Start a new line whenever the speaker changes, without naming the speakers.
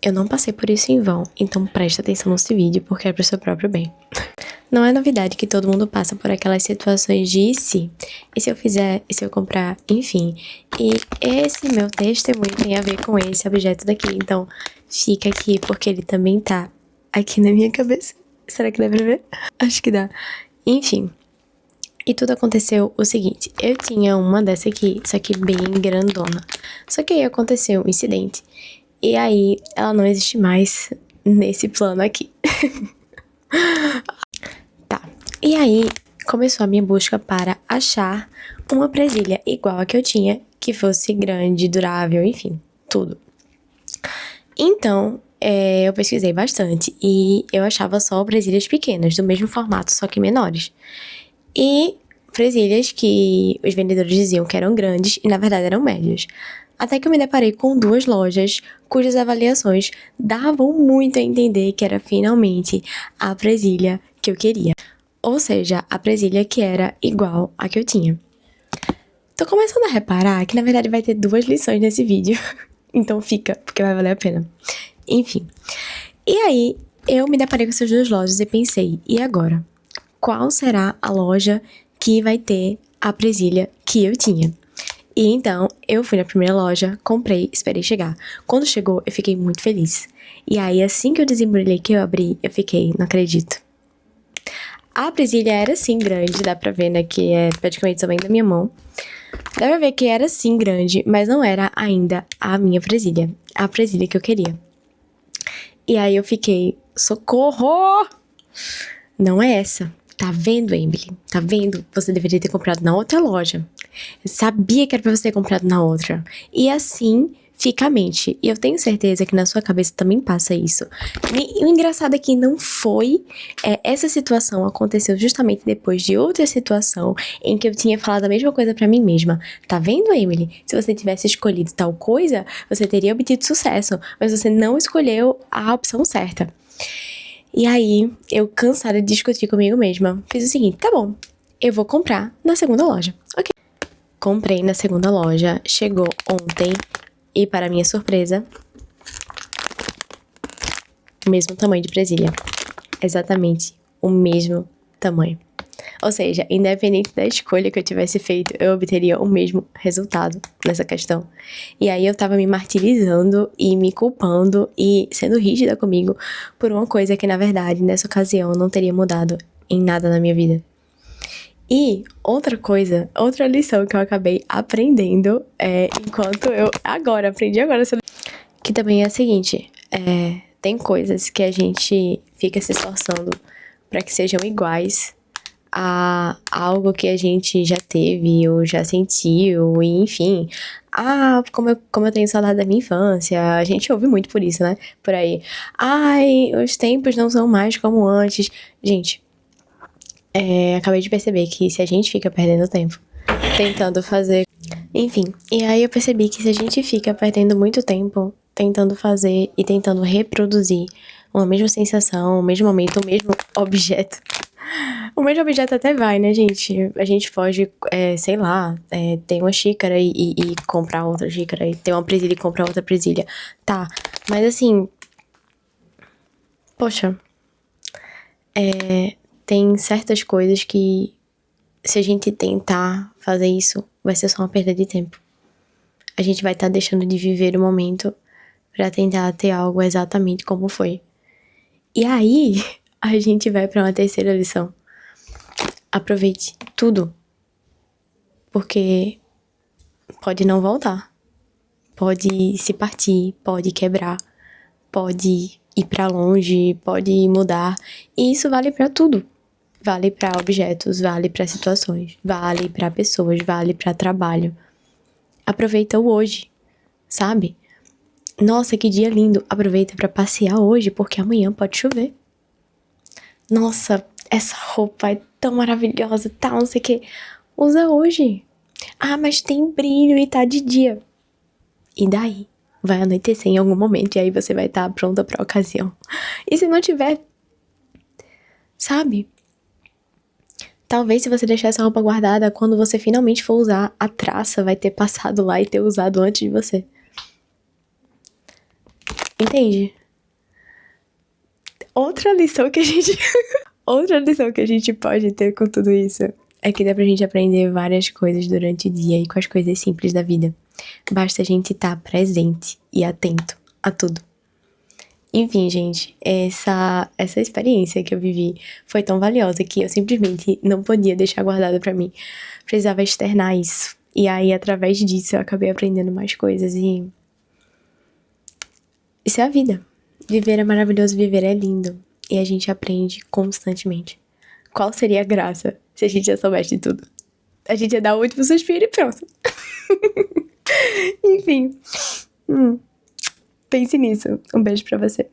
eu não passei por isso em vão, então presta atenção nesse vídeo porque é pro seu próprio bem. Não é novidade que todo mundo passa por aquelas situações de e se eu fizer, e se eu comprar, enfim. E esse meu testemunho tem a ver com esse objeto daqui, então fica aqui porque ele também tá aqui na minha cabeça. Será que dá pra ver? Acho que dá. Enfim. E tudo aconteceu o seguinte, eu tinha uma dessa aqui, só que bem grandona. Só que aí aconteceu um incidente. E aí, ela não existe mais nesse plano aqui. Tá. E aí, começou a minha busca para achar uma presilha igual a que eu tinha, que fosse grande, durável, enfim, tudo. Então, eu pesquisei bastante e eu achava só presilhas pequenas, do mesmo formato, só que menores. E presilhas que os vendedores diziam que eram grandes e na verdade eram médias. Até que eu me deparei com 2 lojas cujas avaliações davam muito a entender que era finalmente a presilha que eu queria. Ou seja, a presilha que era igual à que eu tinha. Tô começando a reparar que na verdade vai ter 2 lições nesse vídeo. Então fica, porque vai valer a pena. Enfim. E aí, eu me deparei com essas 2 lojas e pensei, e agora? Qual será a loja que vai ter a presilha que eu tinha? E então, eu fui na primeira loja, comprei, esperei chegar. Quando chegou, eu fiquei muito feliz. E aí, assim que eu desembrulhei, que eu abri, eu fiquei, não acredito. A presilha era sim grande, dá pra ver, né, que é praticamente o tamanho da minha mão. Dá pra ver que era sim grande, mas não era ainda a minha presilha. A presilha que eu queria. E aí eu fiquei, socorro! Não é essa. Tá vendo, Emily? Tá vendo? Você deveria ter comprado na outra loja. Eu sabia que era pra você ter comprado na outra. E assim fica a mente. E eu tenho certeza que na sua cabeça também passa isso. E o engraçado é que não foi... essa situação aconteceu justamente depois de outra situação em que eu tinha falado a mesma coisa pra mim mesma. Tá vendo, Emily? Se você tivesse escolhido tal coisa, você teria obtido sucesso. Mas você não escolheu a opção certa. E aí, eu cansada de discutir comigo mesma, fiz o seguinte, tá bom, eu vou comprar na segunda loja. Ok. Comprei na segunda loja, chegou ontem e para minha surpresa, o mesmo tamanho de presilha. Exatamente o mesmo tamanho. Ou seja, independente da escolha que eu tivesse feito, eu obteria o mesmo resultado nessa questão. E aí eu tava me martirizando e me culpando e sendo rígida comigo por uma coisa que, na verdade, nessa ocasião não teria mudado em nada na minha vida. E outra coisa, outra lição que eu acabei aprendendo enquanto eu aprendi agora, que também é a seguinte, tem coisas que a gente fica se esforçando para que sejam iguais a algo que a gente já teve ou já sentiu, e enfim. Como eu tenho saudade da minha infância, a gente ouve muito por isso, né? Por aí. Ai, os tempos não são mais como antes. Gente, acabei de perceber que se a gente fica perdendo tempo tentando fazer... Enfim, e aí eu percebi que se a gente fica perdendo muito tempo tentando fazer e tentando reproduzir uma mesma sensação, o mesmo momento, o mesmo objeto... O mesmo objeto até vai, né, gente? A gente pode, sei lá, ter uma xícara e comprar outra xícara, e ter uma presilha e comprar outra presilha. Tá, mas assim... Poxa... tem certas coisas que, se a gente tentar fazer isso, vai ser só uma perda de tempo. A gente vai estar deixando de viver o momento pra tentar ter algo exatamente como foi. E aí, a gente vai pra uma terceira lição. Aproveite tudo. Porque pode não voltar. Pode se partir, pode quebrar, pode ir pra longe, pode mudar. E isso vale pra tudo. Vale pra objetos, vale pra situações, vale pra pessoas, vale pra trabalho. Aproveita o hoje, sabe? Nossa, que dia lindo. Aproveita pra passear hoje, porque amanhã pode chover. Nossa, essa roupa é tão maravilhosa, tal, não sei o que. Usa hoje. Ah, mas tem brilho e tá de dia. E daí? Vai anoitecer em algum momento e aí você vai estar pronta pra ocasião. E se não tiver, sabe? Talvez se você deixar essa roupa guardada, quando você finalmente for usar, a traça vai ter passado lá e ter usado antes de você. Entende? Outra lição que a gente... Outra lição que a gente pode ter com tudo isso é que dá pra gente aprender várias coisas durante o dia e com as coisas simples da vida. Basta a gente estar presente e atento a tudo. Enfim, gente, essa experiência que eu vivi foi tão valiosa que eu simplesmente não podia deixar guardada pra mim. Precisava externar isso. E aí, através disso, eu acabei aprendendo mais coisas e... Isso é a vida. Viver é maravilhoso, viver é lindo. E a gente aprende constantemente. Qual seria a graça se a gente já soubesse de tudo? A gente ia dar o último suspiro e pronto. Enfim. Pense nisso. Um beijo pra você.